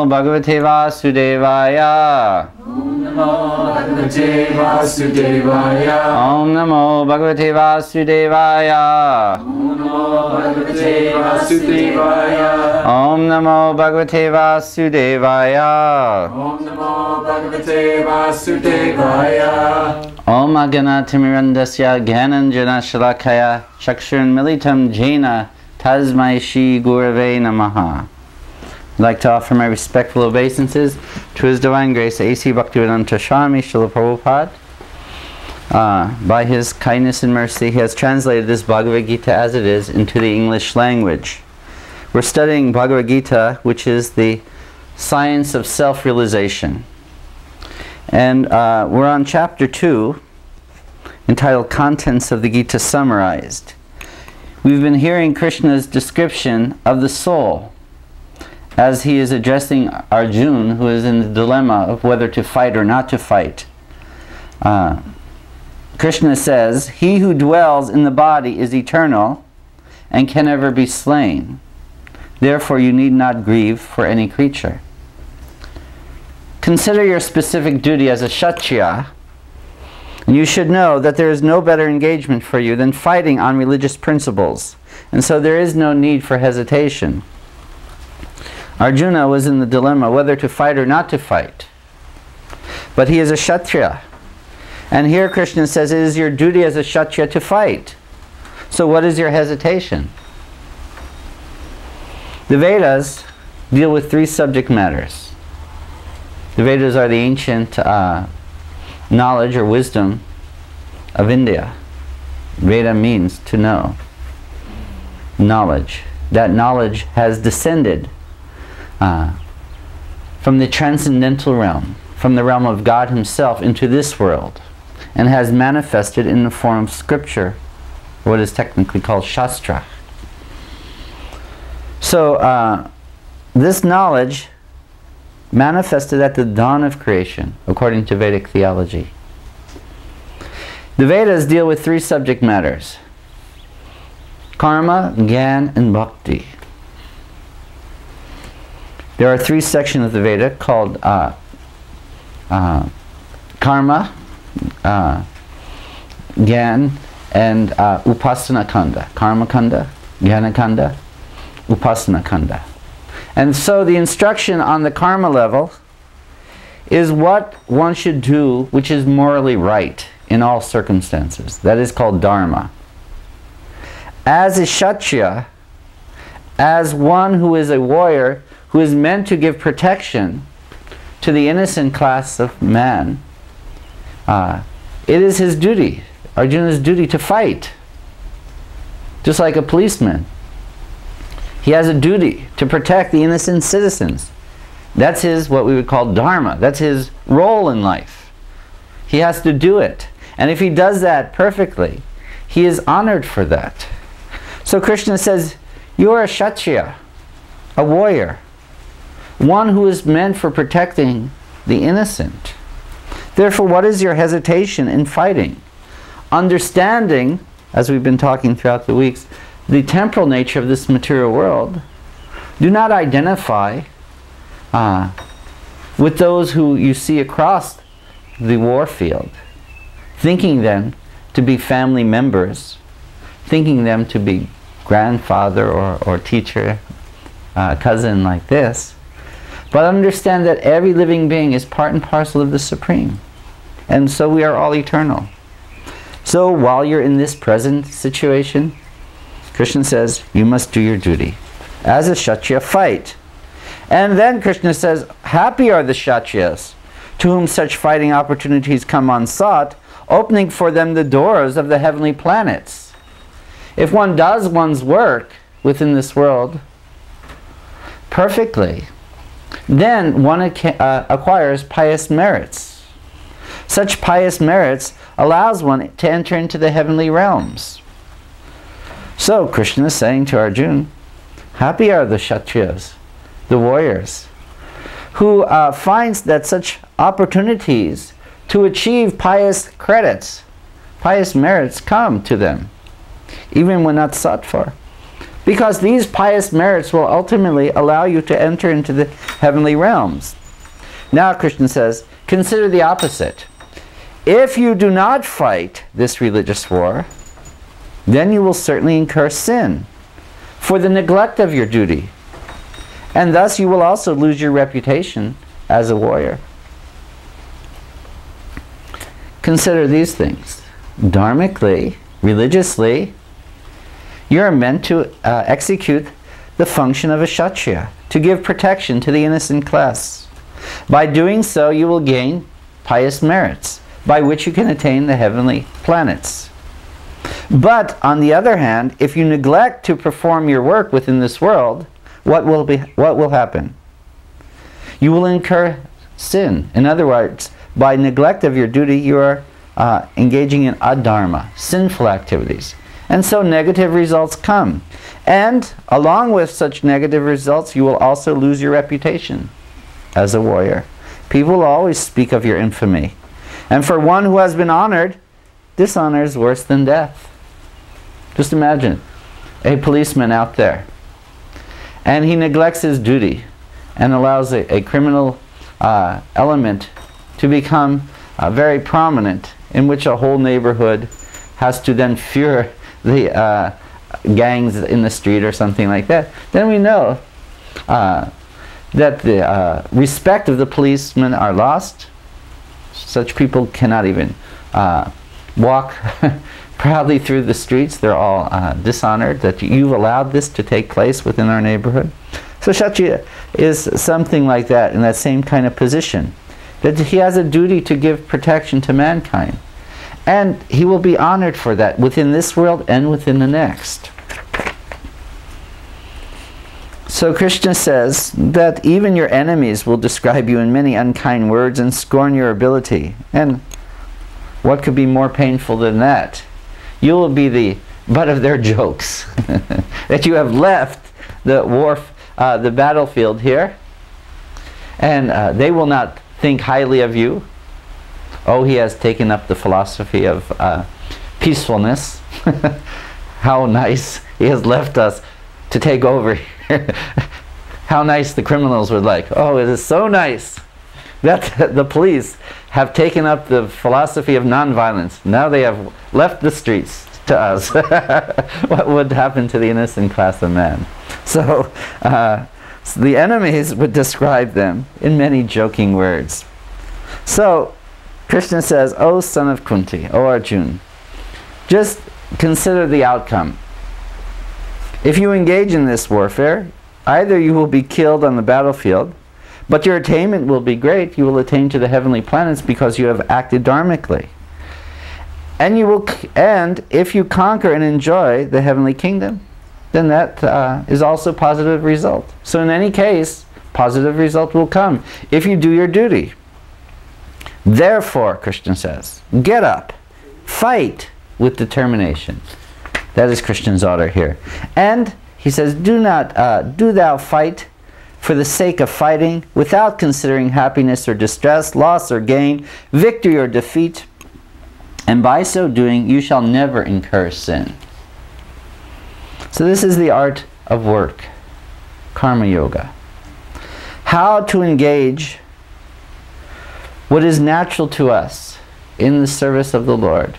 Bhagavate Vasudevaya. Om Namo Bhagavate Vasudevaya. Om Namo Bhagavate Vasudevaya. Om Namo Bhagavate Vasudevaya. Om Namo Bhagavate Vasudevaya. Om Namo Bhagavate Vasudevaya. Om Agana Timirandasya Gyananjana Shalakaya Chakshurun Militam Jena Tasmai Shri Gurave Namaha. I'd like to offer my respectful obeisances to His Divine Grace A.C. Bhaktivedanta Swami Srila Prabhupada. By His kindness and mercy, He has translated this Bhagavad Gita as it is into the English language. We're studying Bhagavad Gita, which is the science of self-realization. And we're on chapter 2, entitled Contents of the Gita Summarized. We've been hearing Krishna's description of the soul as he is addressing Arjuna, who is in the dilemma of whether to fight or not to fight. Krishna says, "He who dwells in the body is eternal and can never be slain. Therefore you need not grieve for any creature. Consider your specific duty as a Kshatriya, and you should know that there is no better engagement for you than fighting on religious principles, and so there is no need for hesitation." Arjuna was in the dilemma whether to fight or not to fight. But he is a Kshatriya. And here Krishna says it is your duty as a Kshatriya to fight. So what is your hesitation? The Vedas deal with 3 subject matters. The Vedas are the ancient knowledge or wisdom of India. Veda means to know. Knowledge. That knowledge has descended from the transcendental realm, from the realm of God Himself into this world, and has manifested in the form of scripture, what is technically called Shastra. So this knowledge manifested at the dawn of creation, according to Vedic theology. The Vedas deal with 3 subject matters: karma, gyan, and bhakti. There are 3 sections of the Veda called karma, gyan, and upasana kanda. Karma kanda, jnana kanda, upasana kanda. And so the instruction on the karma level is what one should do which is morally right in all circumstances. That is called dharma. As a Kshatriya, as one who is a warrior, who is meant to give protection to the innocent class of man, it is his duty, Arjuna's duty, to fight. Just like a policeman. He has a duty to protect the innocent citizens. That's his, what we would call dharma. That's his role in life. He has to do it. And if he does that perfectly, he is honored for that. So Krishna says, you are a Kshatriya, a warrior, one who is meant for protecting the innocent. Therefore, what is your hesitation in fighting? Understanding, as we've been talking throughout the weeks, the temporal nature of this material world, do not identify with those who you see across the war field, thinking them to be family members, thinking them to be grandfather or teacher, cousin like this. But understand that every living being is part and parcel of the Supreme. And so we are all eternal. So while you're in this present situation, Krishna says, you must do your duty. As a Kshatriya, fight. And then Krishna says, happy are the Kshatriyas, to whom such fighting opportunities come unsought, opening for them the doors of the heavenly planets. If one does one's work within this world perfectly, then one acquires pious merits. Such pious merits allows one to enter into the heavenly realms. So Krishna is saying to Arjuna, happy are the Kshatriyas, the warriors, who finds that such opportunities to achieve pious credits, pious merits come to them, even when not sought for. because these pious merits will ultimately allow you to enter into the heavenly realms. Now Krishna says, consider the opposite. If you do not fight this religious war, then you will certainly incur sin for the neglect of your duty, and thus you will also lose your reputation as a warrior. Consider these things. Dharmically, religiously, you are meant to execute the function of a Kshatriya, to give protection to the innocent class. By doing so, you will gain pious merits, by which you can attain the heavenly planets. But, on the other hand, if you neglect to perform your work within this world, what will happen? You will incur sin. In other words, by neglect of your duty, you are engaging in adharma, sinful activities. And so negative results come. And along with such negative results, you will also lose your reputation as a warrior. People will always speak of your infamy. And for one who has been honored, dishonor is worse than death. Just imagine a policeman out there, and he neglects his duty and allows a criminal element to become very prominent, in which a whole neighborhood has to then fear the gangs in the street or something like that. Then we know that the respect of the policemen are lost. Such people cannot even walk proudly through the streets. They're all dishonored that you've allowed this to take place within our neighborhood. So Kshatriya is something like that, in that same kind of position, that he has a duty to give protection to mankind. And he will be honored for that within this world and within the next. So Krishna says that even your enemies will describe you in many unkind words and scorn your ability. And what could be more painful than that? You will be the butt of their jokes. That you have left the battlefield here, and they will not think highly of you. Oh, he has taken up the philosophy of peacefulness. How nice. He has left us to take over here. How nice the criminals would like. Oh, it is so nice that the police have taken up the philosophy of nonviolence. Now they have left the streets to us. What would happen to the innocent class of man? So the enemies would describe them in many joking words. So Krishna says, O son of Kunti, O Arjuna, just consider the outcome. If you engage in this warfare, either you will be killed on the battlefield, but your attainment will be great. You will attain to the heavenly planets because you have acted dharmically. And if you conquer and enjoy the heavenly kingdom, then that is also a positive result. So in any case, positive result will come if you do your duty. Therefore, Krishna says, get up, fight with determination. That is Krishna's order here. And he says, do thou fight for the sake of fighting, without considering happiness or distress, loss or gain, victory or defeat. And by so doing, you shall never incur sin. So this is the art of work, karma yoga. How to engage what is natural to us in the service of the Lord.